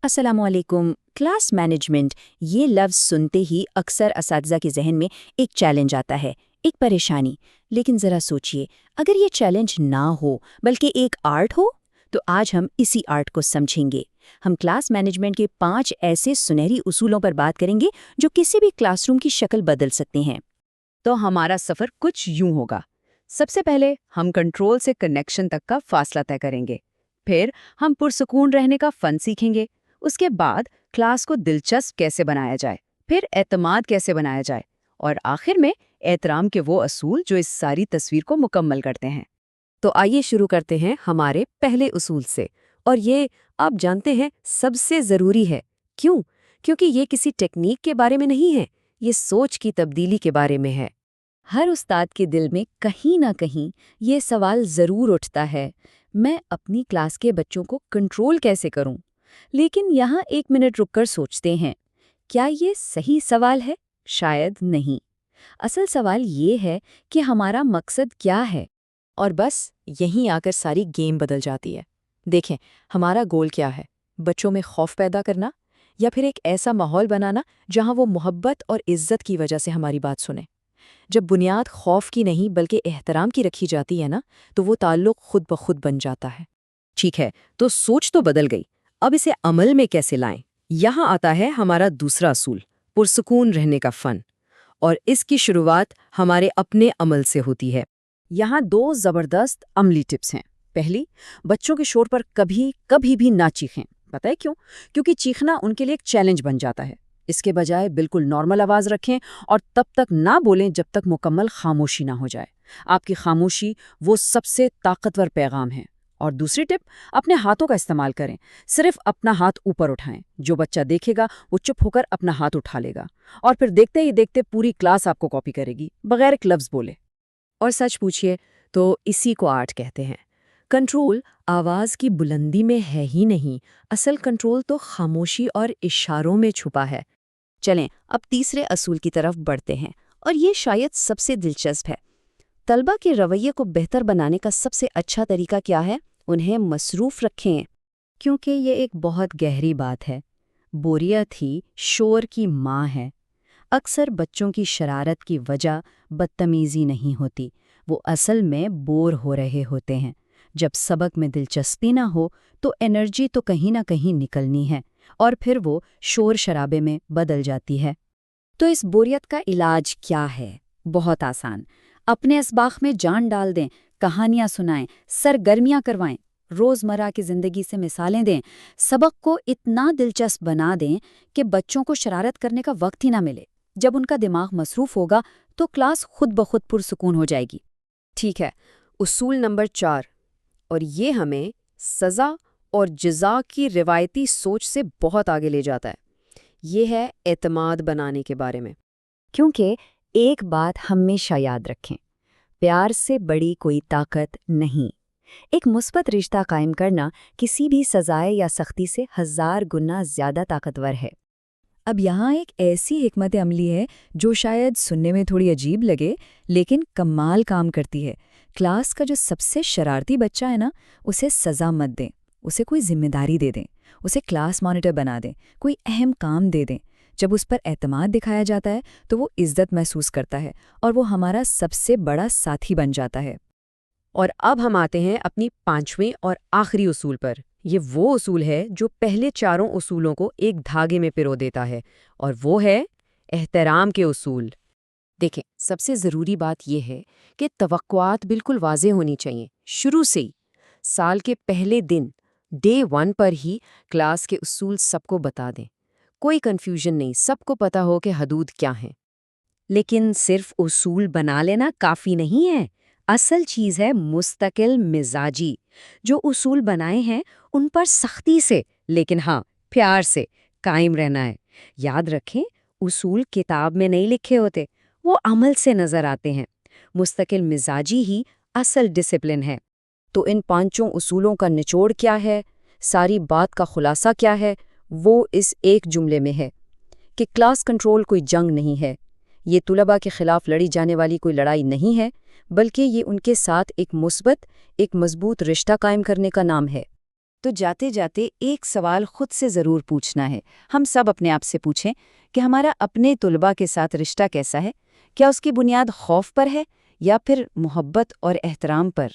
السلام علیکم۔ Class management یہ لفظ سنتے ہی اکثر اساتذہ کے ذہن میں ایک چیلنج آتا ہے، ایک پریشانی۔ لیکن ذرا سوچئے، اگر یہ چیلنج نہ ہو بلکہ ایک آرٹ ہو تو آج ہم اسی آرٹ کو سمجھیں گے۔ ہم کلاس مینجمنٹ کے 5 ایسے سنہری اصولوں پر بات کریں گے جو کسی بھی کلاس روم کی شکل بدل سکتے ہیں۔ تو ہمارا سفر کچھ یوں ہوگا۔ سب سے پہلے ہم کنٹرول سے کنیکشن تک کا فاصلہ طے کریں گے، پھر ہم پرسکون رہنے کا فن سیکھیں گے، اس کے بعد کلاس کو دلچسپ کیسے بنایا جائے، پھر اعتماد کیسے بنایا جائے، اور آخر میں احترام کے وہ اصول جو اس ساری تصویر کو مکمل کرتے ہیں۔ تو آئیے شروع کرتے ہیں ہمارے پہلے اصول سے، اور یہ آپ جانتے ہیں سب سے ضروری ہے۔ کیوں؟ کیونکہ یہ کسی ٹیکنیک کے بارے میں نہیں ہے، یہ سوچ کی تبدیلی کے بارے میں ہے۔ ہر استاد کے دل میں کہیں نہ کہیں یہ سوال ضرور اٹھتا ہے، میں اپنی کلاس کے بچوں کو کنٹرول کیسے کروں؟ لیکن یہاں 1 منٹ رک کر سوچتے ہیں، کیا یہ صحیح سوال ہے؟ شاید نہیں۔ اصل سوال یہ ہے کہ ہمارا مقصد کیا ہے؟ اور بس یہیں آ کر ساری گیم بدل جاتی ہے۔ دیکھیں، ہمارا گول کیا ہے؟ بچوں میں خوف پیدا کرنا، یا پھر ایک ایسا ماحول بنانا جہاں وہ محبت اور عزت کی وجہ سے ہماری بات سنیں؟ جب بنیاد خوف کی نہیں بلکہ احترام کی رکھی جاتی ہے نا، تو وہ تعلق خود بخود بن جاتا ہے۔ ٹھیک ہے، تو سوچ تو بدل گئی، اب اسے عمل میں کیسے لائیں؟ یہاں آتا ہے ہمارا دوسرا اصول، پرسکون رہنے کا فن، اور اس کی شروعات ہمارے اپنے عمل سے ہوتی ہے۔ یہاں 2 زبردست عملی ٹپس ہیں۔ پہلی، بچوں کے شور پر کبھی بھی نہ چیخیں۔ پتہ ہے کیوں؟ کیونکہ چیخنا ان کے لیے ایک چیلنج بن جاتا ہے۔ اس کے بجائے بالکل نارمل آواز رکھیں اور تب تک نہ بولیں جب تک مکمل خاموشی نہ ہو جائے۔ آپ کی خاموشی وہ سب سے طاقتور پیغام ہے۔ اور دوسری ٹپ، اپنے ہاتھوں کا استعمال کریں۔ صرف اپنا ہاتھ اوپر اٹھائیں، جو بچہ دیکھے گا وہ چپ ہو کر اپنا ہاتھ اٹھا لے گا، اور پھر دیکھتے ہی دیکھتے پوری کلاس آپ کو کاپی کرے گی بغیر ایک لفظ بولے۔ اور سچ پوچھئے تو اسی کو آرٹ کہتے ہیں۔ کنٹرول آواز کی بلندی میں ہے ہی نہیں، اصل کنٹرول تو خاموشی اور اشاروں میں چھپا ہے۔ چلیں اب تیسرے اصول کی طرف بڑھتے ہیں، اور یہ شاید سب سے دلچسپ ہے۔ طلبہ کے رویے کو بہتر بنانے کا سب سے اچھا طریقہ کیا ہے؟ انہیں مصروف رکھیں، کیونکہ یہ ایک بہت گہری بات ہے۔ بوریت ہی شور کی ماں ہے۔ اکثر بچوں کی شرارت کی وجہ بدتمیزی نہیں ہوتی، وہ اصل میں بور ہو رہے ہوتے ہیں۔ جب سبق میں دلچسپی نہ ہو تو انرجی تو کہیں نہ کہیں نکلنی ہے، اور پھر وہ شور شرابے میں بدل جاتی ہے۔ تو اس بوریت کا علاج کیا ہے؟ بہت آسان، اپنے اسباق میں جان ڈال دیں، کہانیاں سنائیں، سرگرمیاں کروائیں، روزمرہ کی زندگی سے مثالیں دیں، سبق کو اتنا دلچسپ بنا دیں کہ بچوں کو شرارت کرنے کا وقت ہی نہ ملے۔ جب ان کا دماغ مصروف ہوگا تو کلاس خود بخود پرسکون ہو جائے گی۔ ٹھیک ہے، اصول نمبر 4، اور یہ ہمیں سزا اور جزا کی روایتی سوچ سے بہت آگے لے جاتا ہے۔ یہ ہے اعتماد بنانے کے بارے میں۔ کیونکہ ایک بات ہمیشہ یاد رکھیں، پیار سے بڑی کوئی طاقت نہیں۔ ایک مثبت رشتہ قائم کرنا کسی بھی سزائے یا سختی سے 1000 گنا زیادہ طاقتور ہے۔ اب یہاں ایک ایسی حکمت عملی ہے جو شاید سننے میں تھوڑی عجیب لگے، لیکن کمال کام کرتی ہے۔ کلاس کا جو سب سے شرارتی بچہ ہے نا، اسے سزا مت دیں، اسے کوئی ذمہ داری دے دیں، اسے کلاس مانیٹر بنا دیں، کوئی اہم کام دے دیں۔ جب اس پر اعتماد دکھایا جاتا ہے تو وہ عزت محسوس کرتا ہے، اور وہ ہمارا سب سے بڑا ساتھی بن جاتا ہے۔ اور اب ہم آتے ہیں اپنی 5ویں اور آخری اصول پر۔ یہ وہ اصول ہے جو پہلے 4 اصولوں کو ایک دھاگے میں پرو دیتا ہے، اور وہ ہے احترام کے اصول۔ دیکھیں، سب سے ضروری بات یہ ہے کہ توقعات بالکل واضح ہونی چاہیے شروع سے ہی۔ سال کے پہلے دن ڈے 1 پر ہی کلاس کے اصول سب کو بتا دیں، کوئی کنفیوژن نہیں، سب کو پتہ ہو کہ حدود کیا ہیں۔ لیکن صرف اصول بنا لینا کافی نہیں ہے، اصل چیز ہے مستقل مزاجی۔ جو اصول بنائے ہیں ان پر سختی سے، لیکن ہاں پیار سے قائم رہنا ہے۔ یاد رکھیں، اصول کتاب میں نہیں لکھے ہوتے، وہ عمل سے نظر آتے ہیں۔ مستقل مزاجی ہی اصل ڈسپلن ہے۔ تو ان 5 اصولوں کا نچوڑ کیا ہے؟ ساری بات کا خلاصہ کیا ہے؟ وہ اس ایک جملے میں ہے کہ کلاس کنٹرول کوئی جنگ نہیں ہے، یہ طلباء کے خلاف لڑی جانے والی کوئی لڑائی نہیں ہے، بلکہ یہ ان کے ساتھ ایک مثبت، ایک مضبوط رشتہ قائم کرنے کا نام ہے۔ تو جاتے جاتے ایک سوال خود سے ضرور پوچھنا ہے. ہم سب اپنے آپ سے پوچھیں کہ ہمارا اپنے طلباء کے ساتھ رشتہ کیسا ہے؟ کیا اس کی بنیاد خوف پر ہے یا پھر محبت اور احترام پر؟